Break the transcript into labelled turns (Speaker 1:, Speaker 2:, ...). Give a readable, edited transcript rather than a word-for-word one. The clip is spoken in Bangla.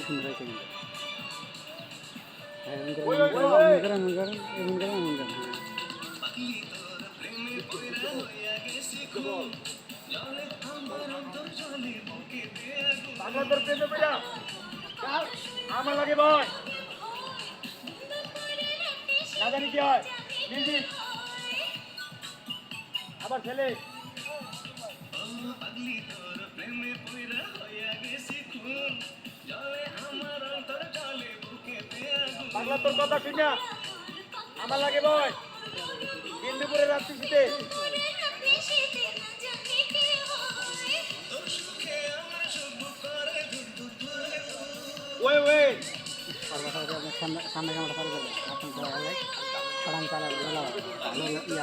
Speaker 1: সুন্দর হয়েছে কিন্তু এমন করে
Speaker 2: আমার লাগে ভয় না জানি কি হয় মিউজিক আবার ছেলে পাগলা তোর কথা শুনা আমার লাগে ভয় বিন্দুপুরের রাত্রি শীতে ওই ওই
Speaker 1: সামনে ক্যামেরা চালু করবেন আপনি চালালে